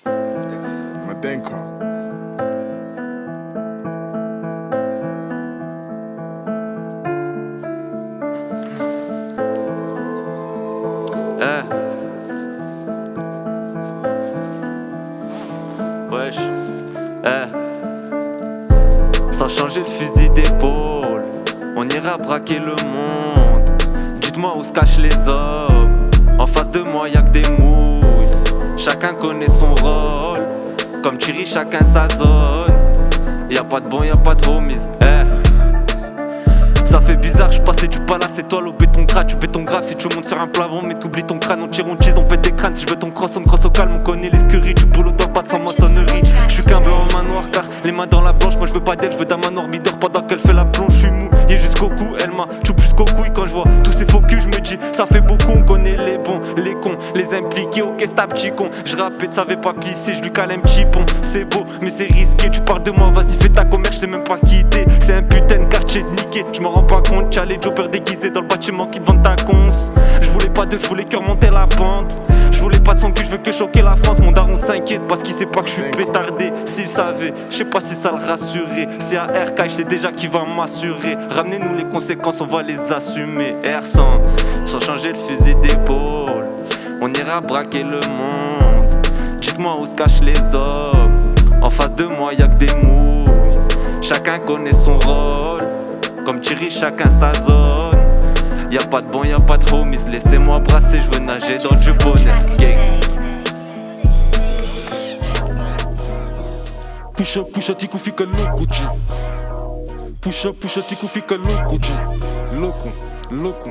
Madenko. Wesh, sans changer le fusil d'épaule, on ira braquer le monde. Dites-moi où se cachent les hommes. En face de moi y'a que des mouilles. Chacun connaît son rôle. Comme Thierry, chacun sa zone. Y'a pas de bon, y'a pas de homies. Ça fait bizarre, je passais du palace étoile au béton crâne. Tu béton grave si tu montes sur un plafond, mais t'oublies ton crâne. On tire, on tease, on pète des crânes. Si je veux ton cross, on cross au calme. On connaît les scuries, du boulot d'or, pas de sans maçonnerie. Je suis qu'un blanc en manoir, car les mains dans la blanche. Moi je veux pas d'elle, je veux d'un manoir midor pendant qu'elle fait la plonge. Je suis mou, y'a jusqu'au cou, elle m'a choupe jusqu'au couille. Quand je vois tous ces faux culs, je me dis, ça fait beaucoup. On connaît les bons, les cons, les impliqués. Ok, c'est un petit con. Je rappelle, savais pas pisser, je lui cale un petit pont. C'est beau, mais c'est risqué. Tu parles de moi, vas-y, fais ta commerce, je sais même pas quitter. C'est un putain de quartier de niqué, je m'en rends pas compte. T'as les jobbers déguisés dans le bâtiment qui te vendent ta conce. Je voulais pas de, je voulais que remonter la pente. Je voulais pas de son cul, je veux que choquer la France. Mon daron s'inquiète parce qu'il sait pas que je suis pétardé. S'il savait, je sais pas si ça le rassurait. C'est à RK, je sais déjà qui va m'assurer. Ramenez-nous les conséquences, on va les assumer. R100, sans changer le fusil d'épaule, on ira braquer le monde. Dites-moi où se cachent les hommes. En face de moi y'a que des mouilles. Chacun connaît son rôle. Comme Thierry, chacun sa zone. Y'a pas de bon, y'a pas de homies. Laissez-moi brasser, je veux nager dans du bonheur. Gang. Pusha tiku fika louco, G. Pusha tiku fika louco, G. Louco. Louco,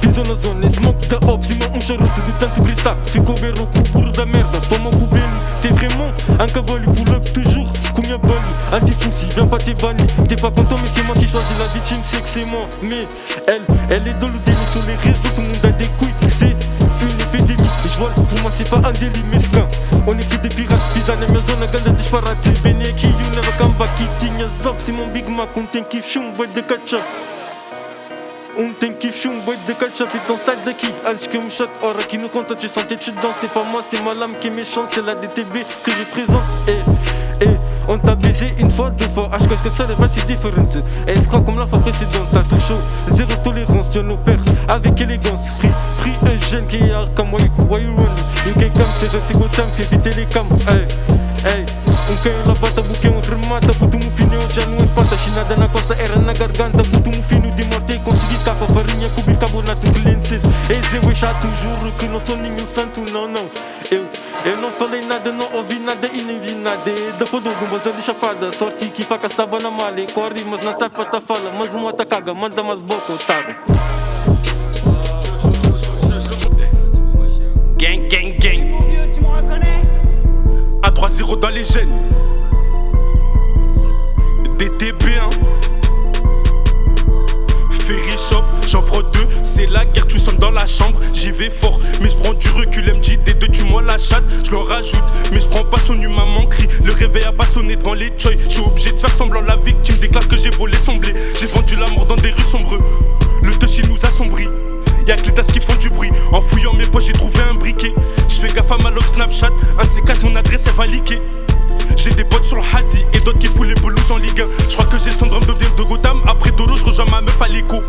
pisa na zona, smoke tá up, cima charuto de tanto gritar. Ficou ver o burro da merda, toma o belo. T'es vraiment un cabali, pull up toujours, comme y'a bali. Anti-pussy, viens pas t'es banni. T'es pas content, mais c'est moi qui choisis la victime, c'est que c'est moi. Mais elle est dans le délit sur les réseaux, tout le monde a des couilles. C'est une épidémie, je vois, pour moi c'est pas un délit mesquin. On est que des pirates, pisa na minha zona, ganda disparate. Bene aqui, you never come back, que tinha zop. C'est mon Big Mac, on tem kiff, chum, boy de ketchup. On tem kiff, chum, boy de ketchup, então sai daqui. Antes que eu me chatte, ora aqui no conta, tu sens tes dedans. C'est pas moi, c'est ma lame qui est méchante, c'est la DTB que je présente. On t'a baisé une fois, deux fois. Acho que ça va c'est différent. Elle sera comme la fois précédente. T'as fait chaud, zéro tolérance, tu nos pères avec élégance. Free Eugène qui est comme why you running? You can come, c'est je Gotham, fais éviter les cams. Cai la bata, buquê remata. Puto um fino, já não espanta. Chinada na costa, era na garganta. Puto um fino de morte, consegui escapar. Farinha, cobrir carbonato, clenses. Eu é chato, juro que não sou nenhum santo, não. Eu não falei nada, não ouvi nada e nem vi nada. Depois do gumbas ali chapada, sorte que faca estava na malha. Corre, mas na sapata fala, mas uma tá caga, manda mais boca, otário. Gang. À 3-0 dans les gènes. DTB1. Ferry Shop, j'offre 2, c'est la guerre, tu sonnes dans la chambre, j'y vais fort, mais je prends du recul, elle me dit des deux, tue-moi la chatte, je leur rajoute, mais je prends pas son nu, maman crie, le réveil a pas sonné devant les choy, je suis obligé de faire semblant, la victime déclare que j'ai volé son blé, j'ai vendu la mort dans des rues sombres, le touch il nous assombrit. Y'a que les tasses qui font du bruit. En fouillant mes poches, j'ai trouvé un briquet. J'fais gaffe à ma log Snapchat. Un de ces quatre, mon adresse elle va liquer. J'ai des potes sur le Hazi et d'autres qui foulent les pelouses en Ligue 1. J'crois que j'ai le syndrome de Gotham. Après Doro, j'rejoins ma meuf à l'écho.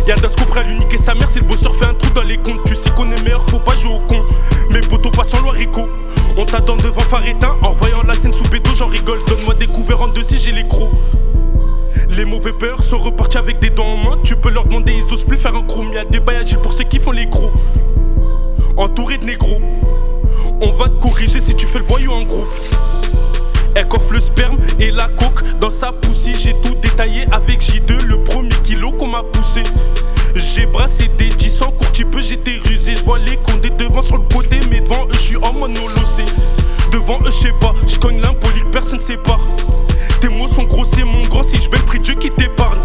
Y'a Das Cobra, l'unique et sa mère. Si le bosseur fait un trou dans les comptes, tu sais qu'on est meilleur, faut pas jouer au con. Mes potos passent en Loirico. On t'attend devant Faretin. En voyant la scène sous béton, j'en rigole. Donne-moi des couverts en deux si j'ai les crocs. Les mauvais peurs sont repartis avec des dents en main. Tu peux leur demander, ils osent plus faire un chrome. Y'a des bails agiles pour ceux qui font les gros. Entouré de négros, on va te corriger si tu fais le voyou en groupe. Elle coffre le sperme et la coke dans sa poussie. J'ai tout détaillé avec J2, le premier kilo qu'on m'a poussé. J'ai brassé des 10 en court petit peu, j'étais rusé. J'vois les condés devant sur le côté, mais devant eux j'suis en monolocé. Devant eux j'sais pas, j'cogne l'impoli que personne sépare. Tes mots sont gros, c'est mon grand, si je le prix Dieu qui t'épargne.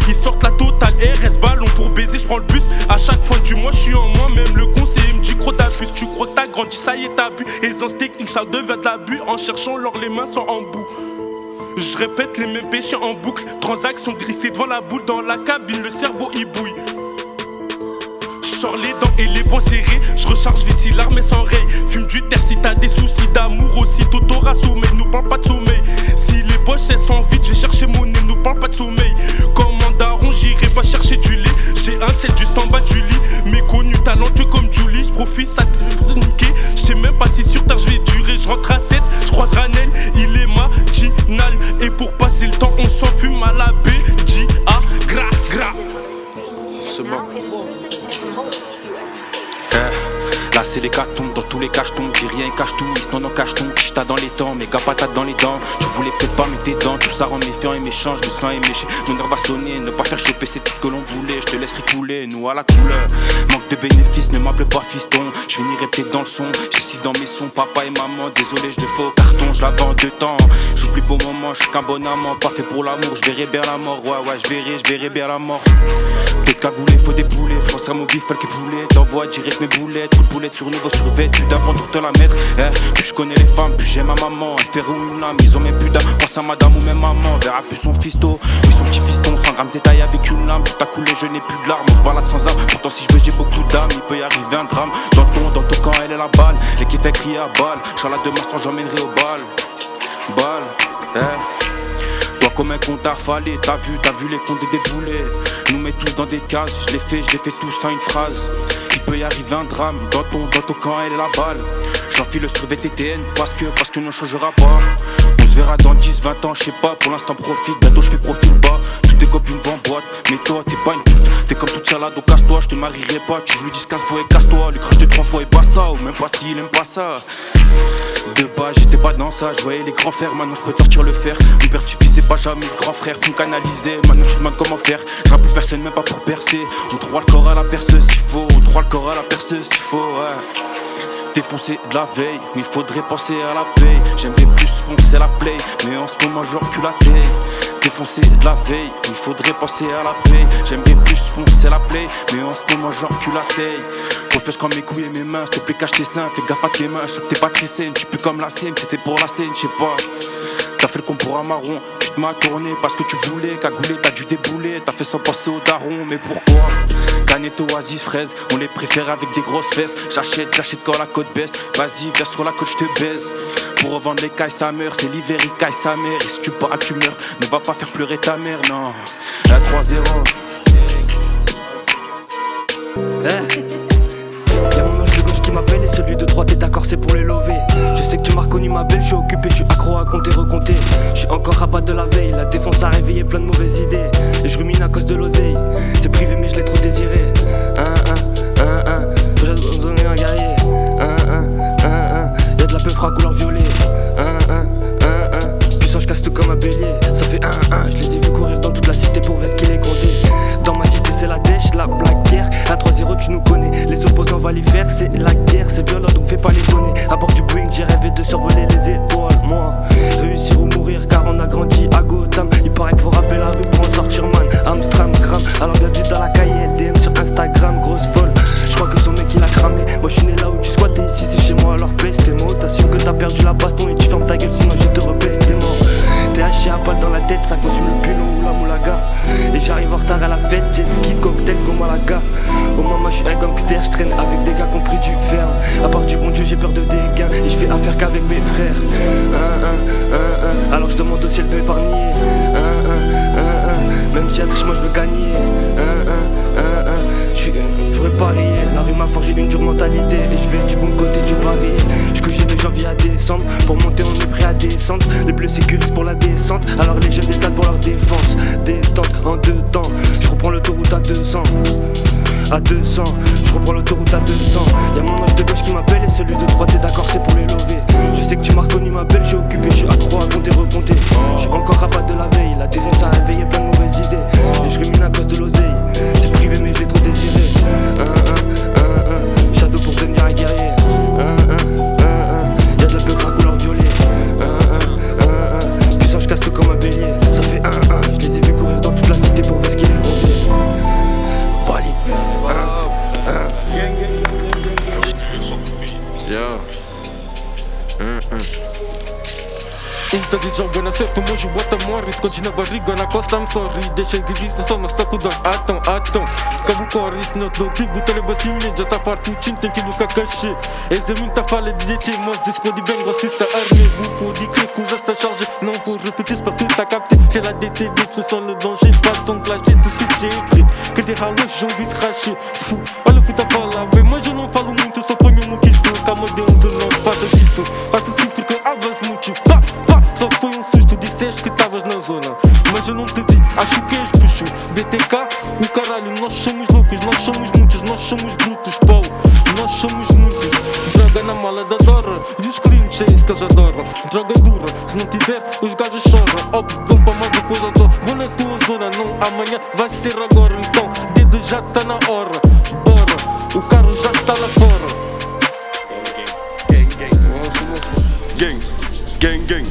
Ils sortent la totale RS ballon pour baiser, j'prends le bus. À chaque fin du mois, j'suis en moi, même le conseiller me dit gros t'abuses. Tu crois que t'as grandi, ça y est t'as bu. Aisance technique, ça devient de l'abus. En cherchant l'or, les mains sont en bout. Je répète les mêmes péchés en boucle. Transactions griffées devant la boule, dans la cabine, le cerveau il bouille. sors les dents et les poings serrés. Je recharge vite si l'arme est sans rail. Fume du terre si t'as des soucis d'amour aussi. T'auras sommeil, nous parle pas de sommeil. Si les poches elles sont vides, je vais chercher mon nez, nous parle pas de sommeil. Comme un daron, j'irai pas chercher du lait. J'ai un set juste en bas du lit. Méconnu, talentueux comme Julie. J'profite, ça te niquer. J'sais même pas si sur terre j'vais durer. J'rentre à 7, j'croise Ranel, il est matinal. Et pour passer le temps, on s'en fume à la BJA. Gra, gra. C'est bon. Là c'est les tombent, dans tous les cas j'tombe, dis rien cache tout, sinon non cache ton quiche t'as dans les temps, méga patate dans les dents. Je voulais peut-être pas mettre tes dents, tout ça rend méfiant et méchant, je me sens éméché. Mon nerf va sonner, ne pas faire choper c'est tout ce que l'on voulait. Je te laisserai couler, nous à la couleur. Manque de bénéfices, ne m'appelle pas fiston. Je finirai peut-être dans le son, j'essaie dans mes sons, papa et maman. Désolé je le fais au carton, je la vends en 2 temps. J'oublie beau moment, je suis qu'un bon amant. Pas fait pour l'amour, je verrai bien la mort. Ouais je verrai bien la mort. Peut-être cagoulé, faut débouler, France à mon bif, qui poulet. T'envoies direct mes boulettes, coup de boulette sur niveau survêt. Tu d'avant pour te la mettre, plus je connais les femmes, plus j'aime ma maman. Elle fait roux une lame, ils ont même plus d'âme. Pense à madame ou même maman, verra plus son fisto. Oui son petit fiston, 100 grammes c'est taillé avec une lame. Tout a coulé, je n'ai plus de larmes, on se balade sans âme. Pourtant si je veux j'ai beaucoup d'âme, il peut y arriver un drame. Dans ton camp elle est la balle, et qui fait crier à balle. J'serai demain soir j'emmènerai au bal. Toi comme un compte à fallait, t'as vu les comptes des déboulés. Nous met tous dans des cases, je les fais tous en une phrase. Il peut y arriver un drame, dans ton camp elle est la balle. J'enfile le survêt TTN parce que ne changera pas. On se verra dans 10-20 ans, je sais pas, pour l'instant profite, bientôt je fais profil bas. Toutes tes copines vont en boîte, mais toi t'es pas une pute. T'es comme toute salade, donc casse-toi, je te marierai pas. Tu joues le 10-15 fois et casse-toi, les crush de 3 fois et basta. Ou même pas s'il aime pas ça. De bas j'étais pas dans ça, je voyais les grands frères, maintenant je peux sortir le fer. Mon père suffisait pas jamais, le grand frère pour me canaliser. Maintenant je te demande comment faire, je plus personne même pas pour percer. On trouve le corps à la perceuse s'il faut, on trouve le corps à la perceuse s'il faut, ouais. Défoncé de la veille, il faudrait penser à la paye. J'aimerais plus foncer la play, mais en ce moment j'encule la taille. Défoncé de la veille, il faudrait penser à la paye. J'aimerais plus foncer la play, mais en ce moment j'encule la taille. Refuse quand mes couilles et mes mains, s'il te plaît cache tes seins, fais gaffe à tes mains, je sais que t'es pas très saine, j'suis plus comme la scène, c'était pour la scène, j'sais pas. T'as fait le con pour un marron, tu te m'as tourné parce que tu voulais, cagoulé, t'as dû débouler, t'as fait sans penser au daron, mais pourquoi? Canette, oasis, fraise, on les préfère avec des grosses fesses. J'achète quand la côte baisse, vas-y, viens sur la côte, j'te baise. Pour revendre les cailles, ça meurt, c'est l'hiver, il caille sa mère. Et si tu pars, tu meurs, ne va pas faire pleurer ta mère, non. La 3-0. Y'a mon ange de gauche qui m'appelle et celui de droite est d'accord, c'est pour les lover. Je sais que tu m'as reconnu ma belle, je suis occupé, je suis accro à compter, recompter. Je suis encore rabat de la veille, la défense a réveillé plein de mauvaises idées. Et je rumine à cause de l'oseille, c'est privé mais je l'ai trop désiré. J'ai donné un guerrier. Y'a de la peufra couleur violet. Puissant, je casse tout comme un bélier. Ça fait 1-1, je les ai vus courir dans toute la cité pour voir ce qu'il est compté. Dans ma cité c'est la dèche, la blague guerre. À 3-0 tu nous connais, les opposants va les faire. C'est la guerre, c'est violent donc fais pas les donner. À bord du Boeing j'ai rêvé de survoler les étoiles. Moi, réussir ou mourir car on a grandi à Gotham. Il paraît qu'il faut rappeler la rue pour en sortir man. Amstram, gramme, alors bienvenue dans la cahier LDM sur Instagram, grosse folle. Je crois que son mec il a cramé. Moi je suis né là où tu squattais, ici c'est chez moi alors pèse tes mots. T'assures que t'as perdu la baston et tu fermes ta gueule sinon je te rebaisse, t'es mort. T'es haché à balle dans la tête, ça consume le pilon ou la moulaga. Et j'arrive en retard à la fête, jet ski, cocktail comme Malaga. Au moment je suis un gangster, je traîne avec des gars qui ont pris du ferme. À part du bon Dieu j'ai peur de dégâts et je fais affaire qu'avec mes frères. Alors je demande au ciel de m'épargner. Même si à triche moi je veux gagner. Je pourrais parier, la rue m'a forgé une dure mentalité. Et je vais du bon côté du pari. Jusque j'ai de janvier à décembre. Pour monter on est prêt à descendre. Les bleus sécurisent pour la descente. Alors les jeunes détalent pour leur défense. Détente en 2 temps. Je reprends l'autoroute à 200. À 200, je reprends l'autoroute à 200. Y'a mon ange de gauche qui m'appelle et celui de droite est d'accord, c'est pour les lever. Je sais que tu m'as reconnu ma belle, je suis occupé, je suis accro à compter, recompter. Je suis encore rabat de la veille, la défense a réveillé plein de mauvaises idées. Et je rumine à cause de l'oseille, c'est privé mais je l'ai trop désiré. Shadow pour devenir un guerrier. Y'a de la peufra couleur violet. Puissant, je casse tout comme un bélier. Ça fait 1-1, je les ai vus courir dans toute la cité pour voir ce qu'il est compté. Bali. Yo. Lista de jogo na certo, mas eu bota morris. Continua barriga na costa, I'm sorry. Deixa que existe, só mas toco dor. Atão. Cabo corre, isso não dou. Tipo, teleba simile, já tá farto. Tim tem que buscar cachê. Esse é muita falha de DT, mas disco de bem racista. Armé, buco de crer que usaste a charge. Não vou repetir, para tudo tá capté. C'est la DT, destruction, le danger. Pas de ton clash, tout ce que j'ai écrit. Que des halos, j'ai envie de cracher. Fou, olha o que tá falando, bem, mas eu não falo muito, só ponho no que estou. Calma, Deus, eu não faço disso. Faço sim porque hablas muito. Pá, só foi um susto, disseste que estavas na zona. Mas eu não te vi, acho que és puxo. BTK, o caralho, nós somos loucos, nós somos muitos, nós somos brutos, Paulo. Nós somos muitos. Droga na mala da Dora, e os crimes é isso que eles adoram. Droga dura, se não tiver, os gajos choram. Óbvio, vão para mais depois eu dou. Vou na tua zona, não amanhã, vai ser agora. Então, dedo já tá na hora. Bora, o carro já está lá fora. Gang.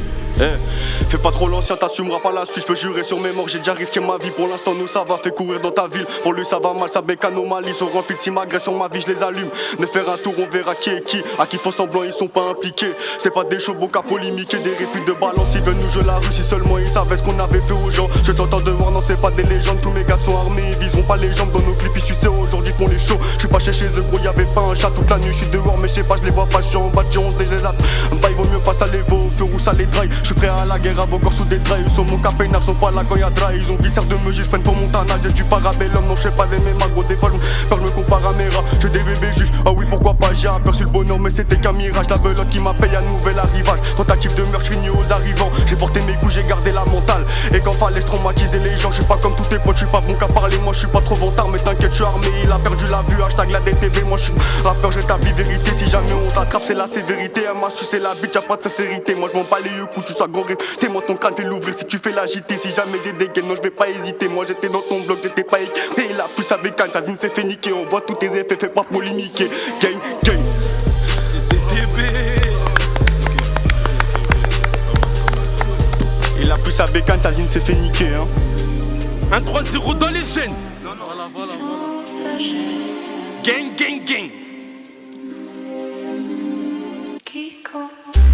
Fais pas trop l'ancien, t'assumeras pas la suite. Je peux jurer sur mes morts, j'ai déjà risqué ma vie. Pour l'instant, nous ça va, fait courir dans ta ville. Pour lui, ça va mal, sa bec anomalie. Sont remplis de agression ma vie, je les allume. De faire un tour, on verra qui est qui. À qui font semblant, ils sont pas impliqués. C'est pas des chevaux qu'à polémiquer, des réputes de balance. Ils veulent nous jouer la rue, si seulement ils savaient ce qu'on avait fait aux gens. Je t'entends de voir, non, c'est pas des légendes. Tous mes gars sont armés, ils viseront pas les jambes. Dans nos clips, ils sucent aujourd'hui, font les shows. Je suis pas chez eux, gros, y'avait pas un chat toute la nuit. Je suis dehors, mais je sais pas, je les vois pas, je suis en bas, je les zappe. Bah, il vaut mieux pas ça les veaux, au feu ou ça les traille. Je suis prêt à la guerre, avant encore sous des trails. Sur mon capénard, sont pas là quand y'a trahi. Ils ont viscère de me, j'espère pour mon tanage. J'ai du parabellum, non, je sais pas d'aimer ma gros des fois. Quand je me compare à mes rats, j'ai des bébés juifs. Ah oui, pourquoi pas, j'ai aperçu le bonheur, mais c'était qu'un mirage. La velotte qui m'appelle à nouvel arrivage. Tentative de meurtre, j'finis aux arrivants. J'ai porté mes coups, j'ai gardé la mentale. Et quand fallait, j'traumatisais les gens. Je suis pas comme tous tes potes, je suis pas bon qu'à parler. Moi, je suis pas trop vantard, mais t'inquiète, je suis armé. Il a perdu la vue, hashtag la DTV. Moi, je suis rappeur, j'établis vérité. Si jamais on t'attrape, c'est la sévérité. Elle m'a sucé la bite, y'a pas de sincérité. Moi, je m'en bats les yeux, coup, tu sois goré. T'es-moi ton crâne, fais l'ouvrir si tu fais l'agiter. Si jamais j'ai des gains, non, je vais pas hésiter. Moi, j'étais dans ton bloc, j'étais pas équipé. Et il a plus sa bécane, sa zine s'est fait niquer. On voit tous tes effets, fais pas polémiquer. Gang. Il a plus sa bécane, sa zine s'est fait niquer, hein. 1-3-0 dans les gènes. Voilà. Gang.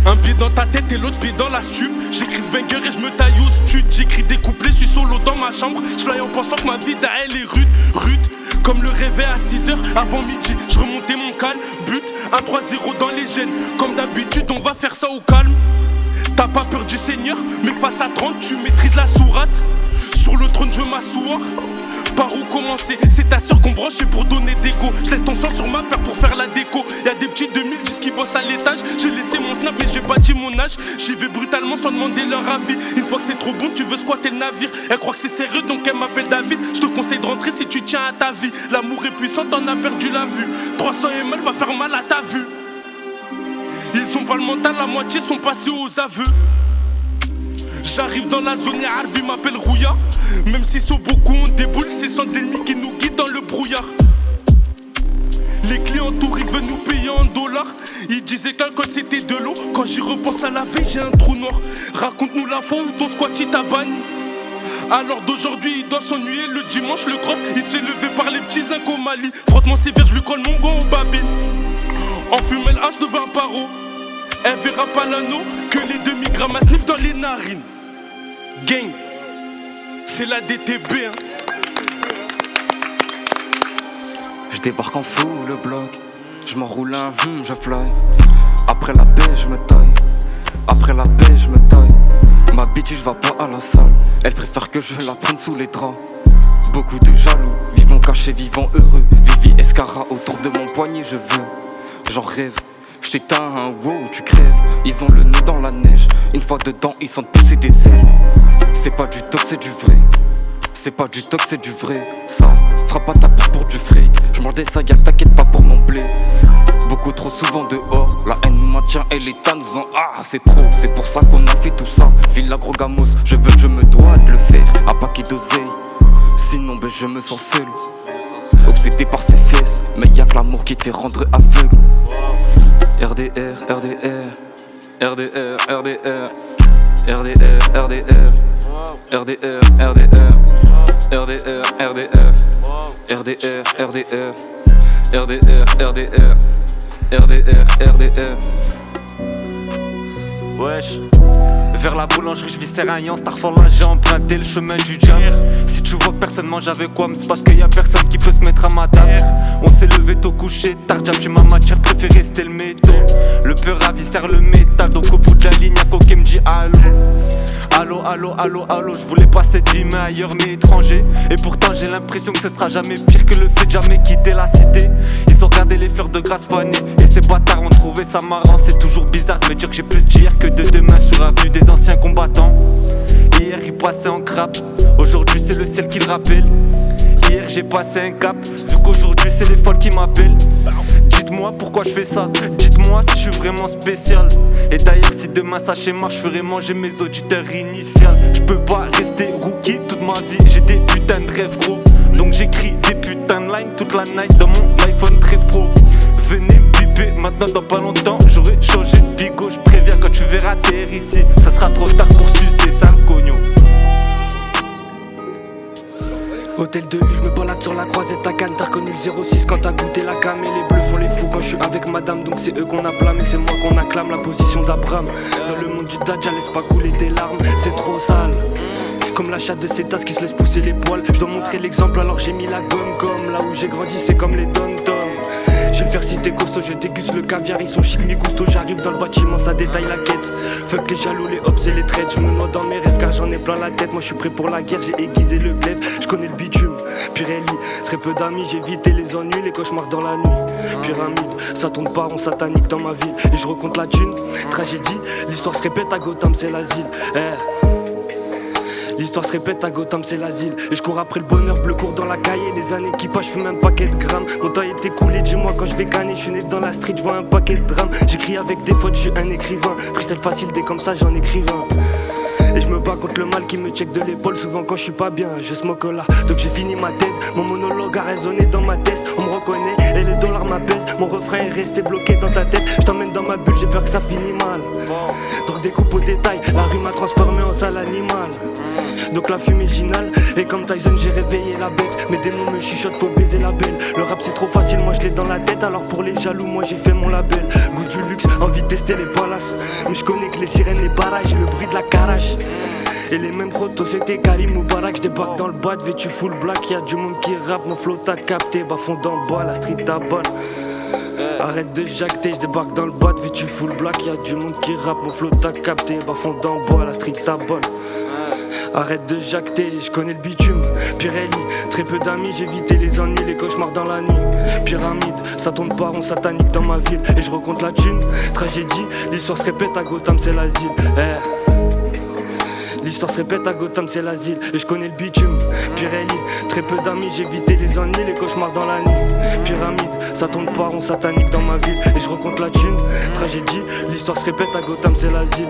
Un pied dans ta tête et l'autre pied dans la stup. J'écris ce banger et je me taille au stud. J'écris des couplets, je suis solo dans ma chambre. Je fly en pensant que ma vie elle est rude. Comme le réveil à 6h avant midi. Je remontais mon calme, but 1-3-0 dans les gènes. Comme d'habitude on va faire ça au calme. T'as pas peur du Seigneur, mais face à 30 tu maîtrises la sourate. Sur le trône je veux m'asseoir. Par où commencer? C'est ta soeur qu'on branche et pour donner des go. Je laisse ton sang sur ma paire pour faire la déco. Y'a des petits 2010 qui bossent à l'étage. J'ai laissé mon snap mais j'ai pas dit mon âge. J'y vais brutalement sans demander leur avis. Une fois que c'est trop bon tu veux squatter le navire. Elle croit que c'est sérieux donc elle m'appelle David. Je te conseille de rentrer si tu tiens à ta vie. L'amour est puissant, t'en as perdu la vue. 300 ml va faire mal à ta vue. Ils ont pas le mental, la moitié sont passés aux aveux. J'arrive dans la zone, Arbi m'appelle Rouya. Même si sont beaucoup on déboule, c'est sans d'ennemis qui nous guident dans le brouillard. Les clients touristes veulent nous payer en dollars. Ils disaient qu'alcool c'était de l'eau. Quand j'y repense à la veille j'ai un trou noir. Raconte-nous la fois où ton squatty t'a banni. Alors d'aujourd'hui il doit s'ennuyer. Le dimanche le cross il se fait lever par les petits zincs au Mali. Frottement sévère je lui colle mon gant au babine. En fumée le H devant un paro. Elle verra pas l'anneau que les demi-grammes à sniff dans les narines. Gang, c'est la DTB hein. Je débarque en fou le bloc. Je m'enroule un, je fly. Après la paix je me taille. Ma bitch va pas à la salle. Elle préfère que je la prenne sous les draps. Beaucoup de jaloux, vivons cachés, vivons heureux. Vivi Escara autour de mon poignet je veux. J'en rêve. J't'éteins un wow, tu crèves. Ils ont le nez dans la neige. Une fois dedans, ils sentent pousser des ailes. C'est pas du tox, c'est du vrai. Ça frappe à ta porte pour du fric. J'mange des sagas, t'inquiète pas pour mon blé. Beaucoup trop souvent dehors. La haine nous maintient et l'état nous en c'est trop. C'est pour ça qu'on a fait tout ça. Villa Gros Gamos, je me dois de le faire. À paquet d'oseille. Sinon je me sens seul. Obsédé par ses fesses. Mais y'a que l'amour qui te fait rendre aveugle. RDR Wesh. Vers la boulangerie, je viscère un yan, Starfall, j'ai emprunté le chemin du diable. Si tu vois que personne mange avec quoi, c'est parce qu'il y a personne qui peut se mettre à ma table. On s'est levé tôt couché, tard, diable, j'ai ma matière préférée, c'était le métaux. Le peur viscère le métal, donc au bout de la ligne, y'a qu'aucun me dit allô. Allô, allô, allô, allô, je voulais pas cette vie mais ailleurs mais étranger. Et pourtant j'ai l'impression que ce sera jamais pire que le fait de jamais quitter la cité. Ils ont regardé les fleurs de grâce fanées et ces bâtards ont trouvé ça marrant. C'est toujours bizarre de me dire que j'ai plus d'hier que de demain sur avenue des anciens combattants. Hier il passait en crabe, aujourd'hui c'est le ciel qui le rappelle. Hier j'ai passé un cap, vu qu'aujourd'hui c'est les folles qui m'appellent. Dites-moi pourquoi je fais ça, dites-moi si je suis vraiment spécial. Et d'ailleurs si demain ça schéma, je ferai manger mes auditeurs initiales. Je peux pas rester rookie toute ma vie, j'ai des putains de rêves gros. Donc j'écris des putains de lines toute la night dans mon iPhone 13 Pro. Venez me biper, maintenant dans pas longtemps j'aurai changé de bigot. Je préviens quand tu verras terre ici, ça sera trop tard pour sucer sale cognon. Hôtel de Lille, je me balade sur la croisette à Cannes. T'as reconnu le 06 quand t'as goûté la cam. Et les bleus font les fous quand je suis avec madame. Donc c'est eux qu'on acclame et c'est moi qu'on acclame. La position d'Abraham. Dans le monde du Dadja, laisse pas couler tes larmes. C'est trop sale. Comme la chatte de ces tasses qui se laisse pousser les poils. Je dois montrer l'exemple alors j'ai mis la gomme. Comme là où j'ai grandi c'est comme les dom-toms. J'ai le faire si t'es costaud, je déguste le caviar. Ils sont chic mes gustos, j'arrive dans le bâtiment, ça détaille la quête. Fuck les jaloux, les hops et les traites. Je me noie dans mes rêves car j'en ai plein la tête. Moi je suis prêt pour la guerre, j'ai aiguisé le glaive. Je connais le bitume, Pirelli, très peu d'amis. J'ai évité les ennuis, les cauchemars dans la nuit. Pyramide, ça tourne pas rond satanique dans ma ville. Et je recompte la thune, tragédie. L'histoire se répète à Gotham, c'est l'asile. L'histoire se répète à Gotham, c'est l'asile. Et je cours après le bonheur, bleu court dans la cahier. Les années qui passent, je fume un paquet de grammes. Mon temps est écoulé, dis-moi quand je vais canner. Je suis né dans la street, je vois un paquet de drames. J'écris avec des fautes, je suis un écrivain. Freestyle facile, dès comme ça, j'en écrivain. Et je me bats contre le mal qui me check de l'épaule. Souvent quand je suis pas bien, je smoke là. Donc j'ai fini ma thèse, mon monologue a résonné dans ma tête. On me reconnaît et les dollars m'apaisent. Mon refrain est resté bloqué dans ta tête. Je t'emmène dans ma bulle, j'ai peur que ça finisse mal. Donc découpe au détail, la rue m'a transformé en sale animal. Donc la fumée ginale, et comme Tyson j'ai réveillé la bête. Mes démons me chuchotent, faut baiser la belle. Le rap c'est trop facile, moi je l'ai dans la tête. Alors pour les jaloux, moi j'ai fait mon label. Goût du luxe, envie de tester les palaces. Mais je connais que les sirènes, les barrages et le bruit de la carache. Et les mêmes rotos, c'était Karim Moubarak. J'débarque dans le boîte, vêtu full black. Y'a du monde qui rappe, mon flow t'a capté. Bas fond d'en bas, la street t'a bonne. Arrête de jacter, j'débarque dans le boîte, vêtu full black. Y'a du monde qui rappe, mon flow t'a capté. Bas fond d'en bas, la street t'a bonne. Arrête de jacter, je connais le bitume. Pirelli, très peu d'amis, j'ai évité les ennuis, les cauchemars dans la nuit. Pyramide, ça tourne pas rond satanique dans ma ville. Et je recompte la thune, tragédie, l'histoire se répète à Gotham, c'est l'asile. L'histoire se répète à Gotham, c'est l'asile. Et je connais le bitume, Pirelli, très peu d'amis, j'ai évité les ennuis, les cauchemars dans la nuit. Pyramide, ça tourne pas rond satanique dans ma ville. Et je recompte la thune, tragédie, l'histoire se répète à Gotham, c'est l'asile.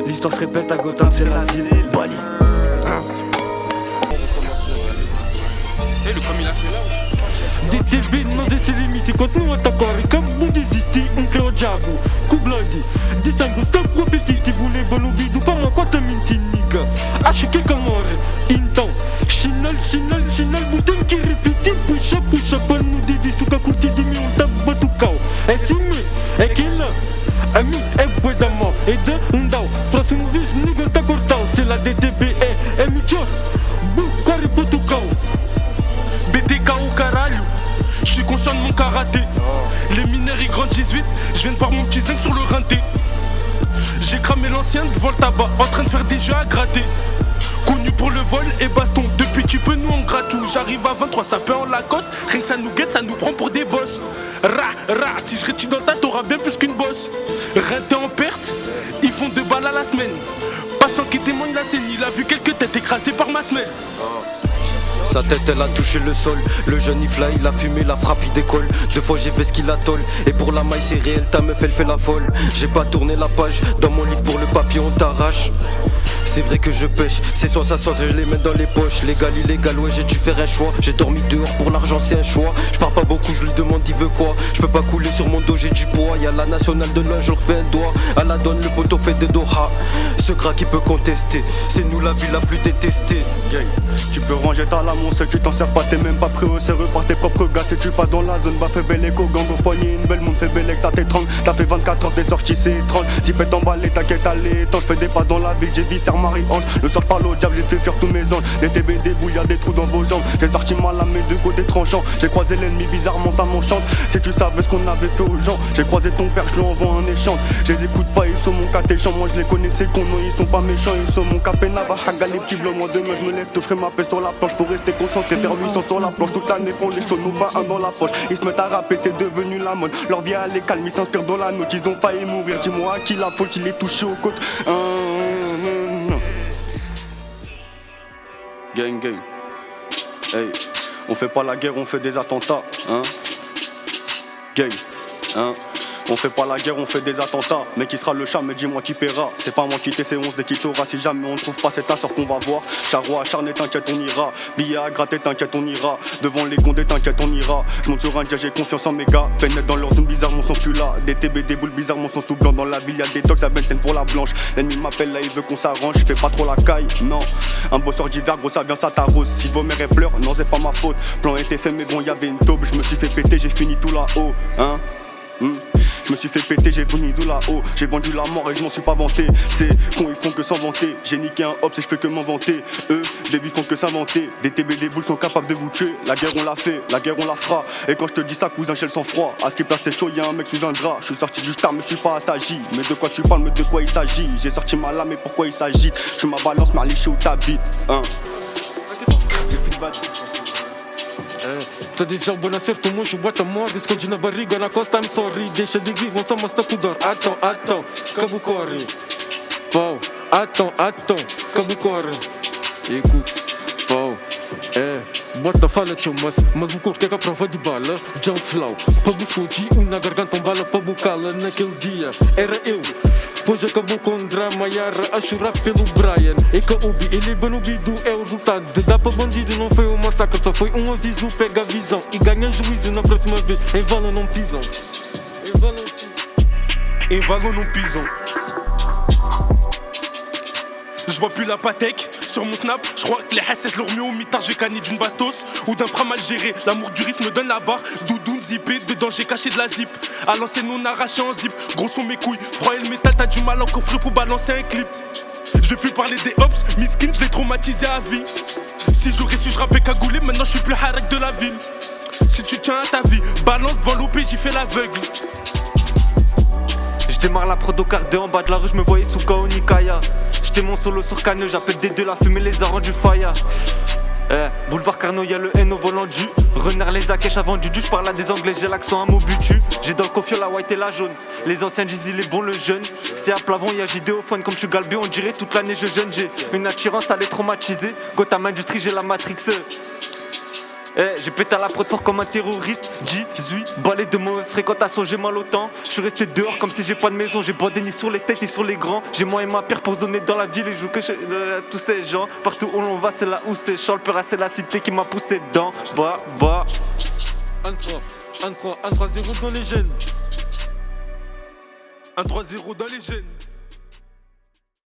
L'histoire se répète à Gotham, c'est l'asile. Bali. DTV non se limite quando não atacou Como desistir creu diabo Kubladi Dizendo stop competitivo Lembra no vídeo para uma cota mentiniga Acho que camorre Então Chinal Tem que repetir Puxa Para não dividir que a curtir de mim Tava tucal É assim mesmo É que lá A mim é boa da mão É de dau Próximo vez Nigga tá cortado Se lá DTV é melhor Corre pro tucal BTK au caralho, je suis conscient de mon karaté. Les mineurs ils grandent 18, je viens de voir mon petit zinc sur le rinté. J'ai cramé l'ancien devant le tabac, en train de faire des jeux à gratter. Connu pour le vol et baston, depuis tu peux nous en gratte. J'arrive à 23, ça peut en Lacoste. Rien que ça nous guette, ça nous prend pour des boss. Si je rétire dans le tas, t'auras bien plus qu'une bosse. Rinté en perte, ils font 2 balles à la semaine. Passant qui témoigne la scène, il a vu quelques têtes écrasées par ma semelle. Sa tête elle a touché le sol, le jeune il fly, il a fumé, la frappe il décolle. 2 fois j'ai fait ce qu'il a toll, et pour la maille c'est réel, ta meuf elle fait la folle. J'ai pas tourné la page, dans mon livre pour le papier on t'arrache. C'est vrai que je pêche, c'est soit ça je les mets dans les poches. Légal, illégal, ouais j'ai dû faire un choix. J'ai dormi dehors pour l'argent c'est un choix. Je pars pas beaucoup coup je lui demande il veut quoi. Je peux pas couler sur mon dos, j'ai du poids. Y'a la nationale de l'un, je leur fais un doigt. À la donne, le poteau fait des Doha. Ce gras qui peut contester, c'est nous la ville la plus détestée. Yeah. Tu peux ranger ta lame, on sait que tu t'en sers pas, t'es même pas prêt au sérieux par tes propres gars. Si tu pas dans la zone, bah fais belle écho, gang au poignet, une belle monde fait belle que ça t'étrangle. T'as fait 24 heures, t'es sorti, c'est étrange. Si pète emballé, t'inquiète, allez, tant je fais des pas dans la ville, j'ai viscère Marie-Ange. Le soir parle au diable, j'ai fait fuir tous mes anges. Des TB, des bouilles, y'a des trous dans vos jambes. J'ai sorti ma lame, mes deux côtés tranchants. J'ai croisé l'ennemi, bizarrement ça m'enchante. Si tu savais ce qu'on avait fait aux gens, j'ai croisé ton père, je lui envoie un échange. Je les écoute pas, ils sont mon catéchant. Moi je les connaissais con, non, ils sont pas méchants, ils sont mon capénava. Haga les petits blancs, moi demain je me lève, toucherai ma paix sur la planche. Faut rester concentré, faire 800 sur la planche. Toute l'année qu'on les chauds, nous pas un dans la poche. Ils se mettent à rapper, c'est devenu la mode. Leur vie elle est calme, ils s'inspirent dans la note. Ils ont failli mourir, dis-moi à qui la faute, il est touché aux côtes. Gang gang. Hey, on fait pas la guerre, on fait des attentats, hein. Gang, hein. On fait pas la guerre, on fait des attentats. Mais qui sera le chat, mais dis-moi qui paiera. C'est pas moi qui t'ai, c'est 11 dès qui t'aura. Si jamais on trouve pas cet assort qu'on va voir. Charroi acharné, t'inquiète, on ira. Billet à gratter, t'inquiète, on ira. Devant les gondés, t'inquiète, on ira. Je monte sur un jet, j'ai confiance en mes gars. Pénètre dans leur zone, bizarrement sont plus là. Des TB, des boules, bizarrement sont tout blancs. Dans la ville, y'a des tox à Benten pour la blanche. L'ennemi m'appelle là, il veut qu'on s'arrange. Je fais pas trop la caille, non. Un bosseur d'hiver, gros, ça vient, ça t'arrose. Si vos mères pleurent, non, c'est pas ma faute. Plan était fait, mais bon, y'avait une taube. Je me suis fait péter, j'ai fini tout là-haut, hein. Je me suis fait péter, j'ai venu d'où là-haut. J'ai vendu la mort et je m'en suis pas vanté. C'est con, ils font que s'en vanter. J'ai niqué un hop et je fais que m'en vanter. Eux, des vies font que s'inventer. Des TB, des boules sont capables de vous tuer. La guerre on l'a fait, la guerre on la fera. Et quand je te dis ça, cousin, j'ai le sang froid. À ce qui place c'est chaud, y'a un mec sous un drap. Je suis sorti du star mais je suis pas assagi. Mais de quoi tu parles, mais de quoi il s'agit? J'ai sorti ma lame, mais pourquoi il s'agite? Je suis ma balance, mais liché où t'habites, hein. T'as déjà bon acerto, moi je bois ta moda. Esconde na barriga, na costa, I'm sorry. Deixa de gris, vão só mostrar com dor. Attends, cabo corre. Pau, attends, cabo corre. Écoute, pau, bota fala tio, mas o corpo é que a prova de bala. John Flow, pra buscar na garganta bala pra bucá-la. Naquele dia, era eu. Pois acabou com drama, Yara a chorar pelo Brian. E que Ubi, ele banubido é o resultado de dar para bandido. Não foi um massacre, só foi um aviso. Pega a visão e ganha juízo na próxima vez. Em vala não pisam. Em vala não pisam. Je vois plus la Patek sur mon snap. Je crois que les hassés leur mieux au mitard. J'ai canné d'une bastos ou d'un frein mal géré. L'amour du risque me donne la barre. Doudoune zippé, dedans j'ai caché de la zip. À l'ancienne on arraché en zip. Gros sont mes couilles, froid et le métal. T'as du mal à coffrer pour balancer un clip. Je vais plus parler des hops, miskin, je l'ai traumatisé à vie. Si j'aurais su, je rappais cagoulé. Maintenant je suis plus harak de la ville. Si tu tiens à ta vie, balance devant l'OP, j'y fais l'aveugle. J'démarre la prod au quart d'heure en bas de la rue, j'me voyais sous Kaonikaya. J'étais mon solo sur Caneux, j'appelle des deux, la fumée les a rendus faya. Boulevard Carnot, y'a le N au volant du Renard les Akèches avant du du, j'parle à des anglais, j'ai l'accent à Mobutu. J'ai dans le confio la white et la jaune. Les anciens disent il est bon le jeune. C'est à Plavon, y'a Jidéophone, comme je suis galbé, on dirait toute l'année je jeûne. J'ai une attirance à les traumatiser. Gotham Industrie, j'ai la Matrix. J'ai pété à la prod fort comme un terroriste. 18 balais de mauvaise fréquentation, j'ai mal au temps. Je suis resté dehors comme si j'ai pas de maison. J'ai brodé ni sur les têtes ni sur les grands. J'ai moi et ma paire pour zoner dans la ville et je joue que chez tous ces gens. Partout où l'on va c'est là où c'est chaud. Le peur c'est la cité qui m'a poussé dedans. 1-3-0 dans les gènes. 1-3-0 dans les gènes.